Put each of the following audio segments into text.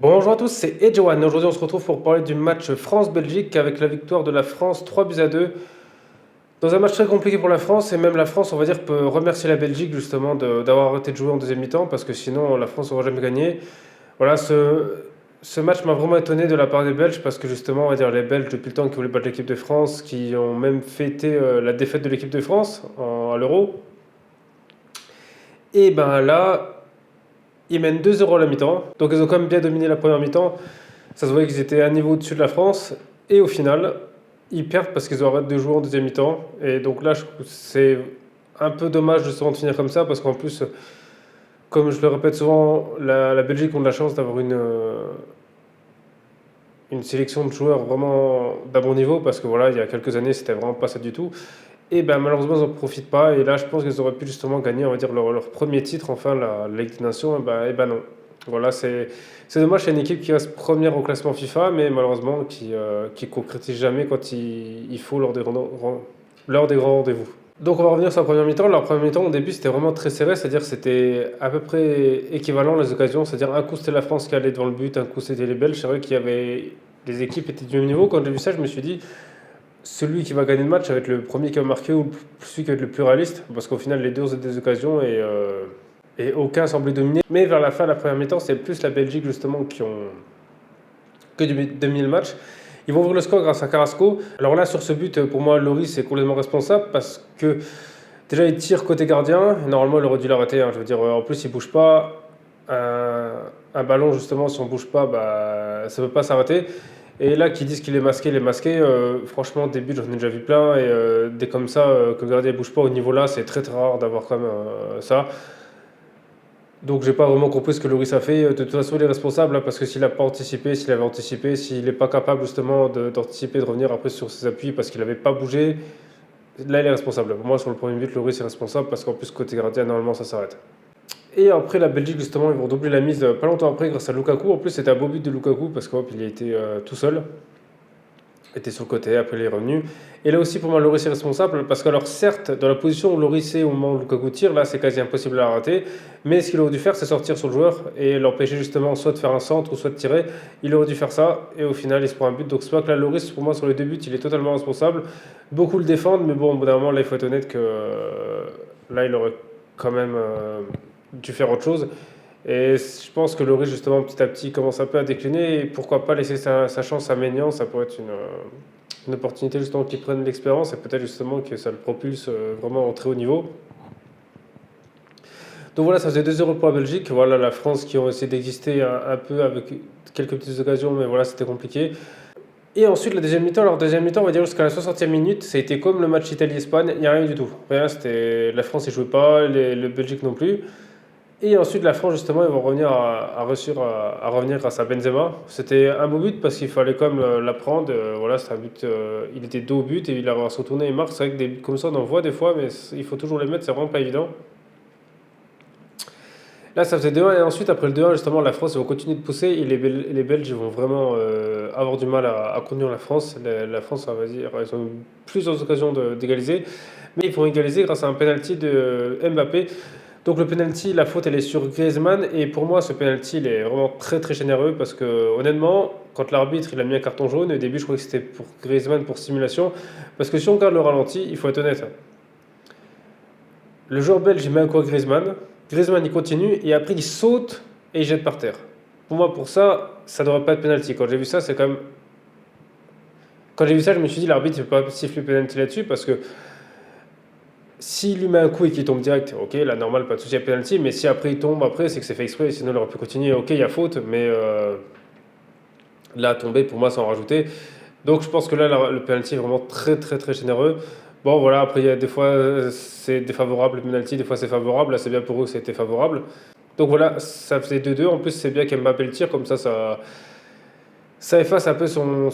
Bonjour à tous, c'est Edgewan. Aujourd'hui, on se retrouve pour parler du match France-Belgique avec la victoire de la France 3-2. Dans un match très compliqué pour la France, et même la France, on va dire, peut remercier la Belgique justement d'avoir arrêté de jouer en deuxième mi-temps parce que sinon la France n'aurait jamais gagné. Voilà, ce match m'a vraiment étonné de la part des Belges parce que justement, on va dire, les Belges, depuis le temps qu'ils voulaient battre l'équipe de France, qui ont même fêté la défaite de l'équipe de France à l'Euro. Et ben là, ils mènent 2-0 à la mi-temps. Donc ils ont quand même bien dominé la première mi-temps. Ça se voyait qu'ils étaient à un niveau au-dessus de la France. Et au final, ils perdent parce qu'ils ont arrêté de jouer en deuxième mi-temps. Et donc là, c'est un peu dommage justement de finir comme ça parce qu'en plus, comme je le répète souvent, la Belgique a de la chance d'avoir une sélection de joueurs vraiment d'un bon niveau parce que voilà, il y a quelques années, c'était vraiment pas ça du tout. Et ben malheureusement, ils n'en profitent pas. Et là, je pense qu'ils auraient pu justement gagner, on va dire, leur premier titre, enfin, la Ligue des Nations. Et ben non. Voilà, c'est dommage, c'est une équipe qui reste première au classement FIFA, mais malheureusement qui concrétise jamais quand il faut lors des grands rendez-vous. Donc on va revenir sur la première mi-temps. La première mi-temps, au début, c'était vraiment très serré, c'est-à-dire que c'était à peu près équivalent les occasions. C'est-à-dire un coup c'était la France qui allait devant le but, un coup c'était les Belges. C'est vrai qu'il y avait les équipes étaient du même niveau. Quand j'ai vu ça, je me suis dit celui qui va gagner le match, ça va être le premier qui va marquer ou celui qui va être le plus réaliste, parce qu'au final les deux ont des occasions et aucun semblait dominer. Mais vers la fin de la première mi-temps, c'est plus la Belgique justement que dominer le match. Ils vont ouvrir le score grâce à Carrasco. Alors là, sur ce but, pour moi, Loris est complètement responsable parce que déjà, il tire côté gardien. Normalement, il aurait dû l'arrêter, hein. Je veux dire, en plus, il bouge pas. Un ballon, justement, si on bouge pas, bah, ça ne peut pas s'arrêter. Et là, qui disent qu'il est masqué, il est masqué. Franchement, des buts, j'en ai déjà vu plein. Et dès comme ça, que le gardien ne bouge pas au niveau là, c'est très très rare d'avoir quand même ça. Donc j'ai pas vraiment compris ce que Loris a fait. De toute façon, il est responsable hein, parce que s'il n'a pas anticipé, s'il avait anticipé, s'il n'est pas capable justement d'anticiper, de revenir après sur ses appuis parce qu'il n'avait pas bougé, là il est responsable. Pour moi, sur le premier but, Loris est responsable parce qu'en plus, côté gardien, normalement, ça s'arrête. Et après, la Belgique, justement, ils vont doubler la mise pas longtemps après grâce à Lukaku. En plus, c'était un beau but de Lukaku parce qu'il a été tout seul était sur le côté, après il est revenu. Et là aussi, pour moi, Loris est responsable, parce que, alors certes, dans la position où Loris est au moment où Lukaku tire, là, c'est quasi impossible à rater. Mais ce qu'il aurait dû faire, c'est sortir sur le joueur et l'empêcher justement soit de faire un centre ou soit de tirer. Il aurait dû faire ça, et au final, il se prend un but. Donc c'est pas que là, Loris, pour moi, sur les deux buts, il est totalement responsable. Beaucoup le défendent, mais bon, au bout d'un moment, là, il faut être honnête que là, il aurait quand même dû faire autre chose. Et je pense que Loris, justement, petit à petit, commence un peu à décliner. Et pourquoi pas laisser sa chance à Maignan. Ça pourrait être une opportunité, justement, qu'il prenne l'expérience. Et peut-être, justement, que ça le propulse vraiment au très haut niveau. Donc voilà, ça faisait 2-0 pour la Belgique. Voilà, la France qui ont essayé d'exister un peu avec quelques petites occasions. Mais voilà, c'était compliqué. Et ensuite, la deuxième mi-temps. Alors, deuxième mi-temps, on va dire jusqu'à la 60e minute, ça a été comme le match Italie-Espagne. Il n'y a rien du tout. Rien, c'était... La France ne jouait pas, le Belgique non plus. Et ensuite, la France, justement, ils vont revenir à réussir à revenir grâce à Benzema. C'était un beau but parce qu'il fallait quand même l'apprendre. Voilà, c'est un but. Il était dos au but et il a se retourné et marque. C'est vrai que des buts comme ça, on en voit des fois, mais il faut toujours les mettre, c'est vraiment pas évident. Là, ça faisait 2-1 et ensuite, après le 2-1, justement, la France, ils vont continuer de pousser et les Belges ils vont vraiment avoir du mal à contenir la France. La France, on va dire, ils ont eu plusieurs occasions d'égaliser, mais ils vont égaliser grâce à un penalty de Mbappé. Donc le penalty, la faute, elle est sur Griezmann. Et pour moi, ce penalty, il est vraiment très très généreux parce que honnêtement, quand l'arbitre il a mis un carton jaune, au début, je croyais que c'était pour Griezmann pour simulation. Parce que si on regarde le ralenti, il faut être honnête, hein. Le joueur belge, il met un coup à Griezmann. Griezmann, il continue et après, il saute et il jette par terre. Pour moi, pour ça, ça ne devrait pas être penalty. Quand j'ai vu ça, c'est quand même. Quand j'ai vu ça, je me suis dit, l'arbitre ne peut pas siffler penalty là-dessus parce que s'il lui met un coup et qu'il tombe direct, ok, là normal, pas de souci à penalty, mais si après il tombe, après c'est que c'est fait exprès, sinon il aurait pu continuer, ok, il y a faute, mais là tomber pour moi sans rajouter. Donc je pense que là le penalty est vraiment très très très généreux. Bon voilà, après il y a des fois c'est défavorable le penalty, des fois c'est favorable, là c'est bien pour eux que c'était favorable. Donc voilà, ça faisait 2-2, en plus c'est bien qu'Mbappé le tire, comme ça efface un peu son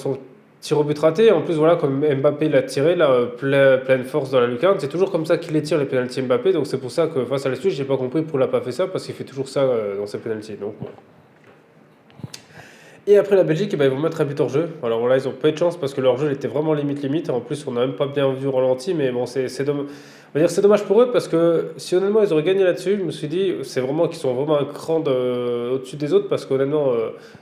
tir au but raté. En plus, voilà, comme Mbappé l'a tiré, là, pleine force dans la lucarne, c'est toujours comme ça qu'il les tire, les pénaltys Mbappé. Donc c'est pour ça que face à la Suisse, j'ai pas compris pourquoi il n'a pas fait ça, parce qu'il fait toujours ça dans ses pénaltys. Donc, bon. Et après la Belgique, eh ben, ils vont mettre un but hors jeu. Alors là, ils ont pas eu de chance parce que leur jeu il était vraiment limite limite. En plus, on n'a même pas bien vu au ralenti, mais bon, c'est dommage. On va dire c'est dommage pour eux parce que si honnêtement ils auraient gagné là-dessus, je me suis dit c'est vraiment qu'ils sont vraiment un cran au-dessus des autres parce qu'honnêtement,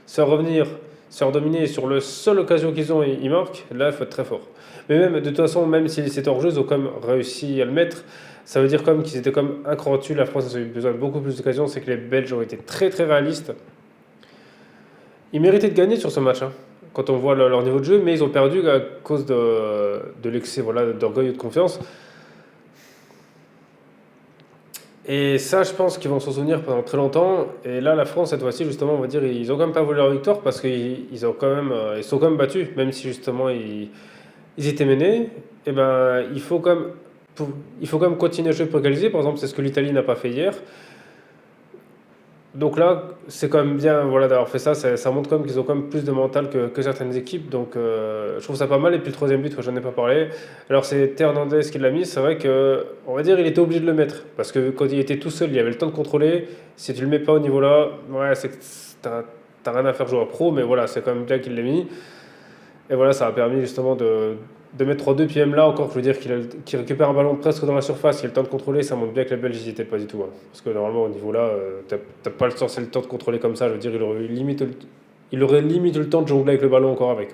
se faire revenir, se faire dominer sur le seule occasion qu'ils ont, ils marquent, là il faut être très fort. Mais même de toute façon, même si c'était hors jeu, ils ont quand même réussi à le mettre. Ça veut dire comme qu'ils étaient comme un cran au-dessus. La France a eu besoin de beaucoup plus d'occasions. C'est que les Belges ont été très très réalistes. Ils méritaient de gagner sur ce match, hein, quand on voit leur niveau de jeu, mais ils ont perdu à cause de l'excès voilà, d'orgueil ou de confiance. Et ça, je pense qu'ils vont s'en souvenir pendant très longtemps. Et là, la France, cette fois-ci, justement, on va dire, ils ont quand même pas volé leur victoire parce qu'ils ont quand même, ils sont quand même battus, même si justement ils étaient menés. Et ben, il faut quand même continuer à jouer pour égaliser. Par exemple, c'est ce que l'Italie n'a pas fait hier. Donc là, c'est quand même bien voilà, d'avoir fait ça. Ça montre quand même qu'ils ont quand même plus de mental que certaines équipes. Donc je trouve ça pas mal. Et puis le troisième but, j'en ai pas parlé. Alors c'est Théo Hernandez qui l'a mis. C'est vrai que, on va dire, il était obligé de le mettre. Parce que quand il était tout seul, il avait le temps de contrôler. Si tu le mets pas au niveau là, ouais, c'est que t'as rien à faire jouer à pro. Mais voilà, c'est quand même bien qu'il l'ait mis. Et voilà, ça a permis justement de mettre 3-2. Puis même là, encore, je veux dire qu'il récupère un ballon presque dans la surface, il a le temps de contrôler, ça montre bien que les Belges n'y étaient pas du tout, hein. Parce que normalement, au niveau là, t'as pas le temps de contrôler comme ça. Je veux dire, il aurait limite le temps de jongler avec le ballon encore avec.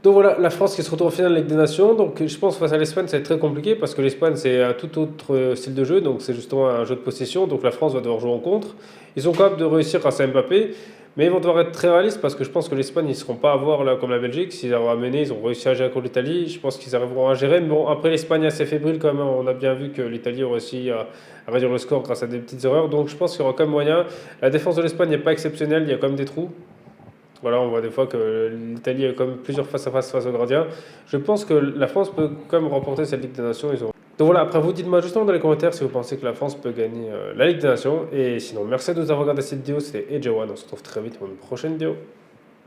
Donc voilà, la France qui se retrouve en finale de la Ligue des Nations. Donc je pense face à l'Espagne, ça va être très compliqué parce que l'Espagne c'est un tout autre style de jeu. Donc c'est justement un jeu de possession. Donc la France va devoir jouer en contre. Ils sont capables de réussir grâce à Mbappé. Mais ils vont devoir être très réalistes parce que je pense que l'Espagne, ils ne seront pas à voir là, comme la Belgique. S'ils arrivent à mener, ils ont réussi à gérer contre l'Italie. Je pense qu'ils arriveront à gérer. Mais bon, après, l'Espagne est assez fébrile quand même, hein. On a bien vu que l'Italie a réussi à réduire le score grâce à des petites erreurs. Donc je pense qu'il y aura quand même moyen. La défense de l'Espagne n'est pas exceptionnelle. Il y a quand même des trous. Voilà, on voit des fois que l'Italie a quand même plusieurs face au gardien. Je pense que la France peut quand même remporter cette Ligue des Nations. Donc voilà, après vous dites-moi justement dans les commentaires si vous pensez que la France peut gagner la Ligue des Nations. Et sinon, merci de nous avoir regardé cette vidéo. C'était EJ1. On se retrouve très vite pour une prochaine vidéo.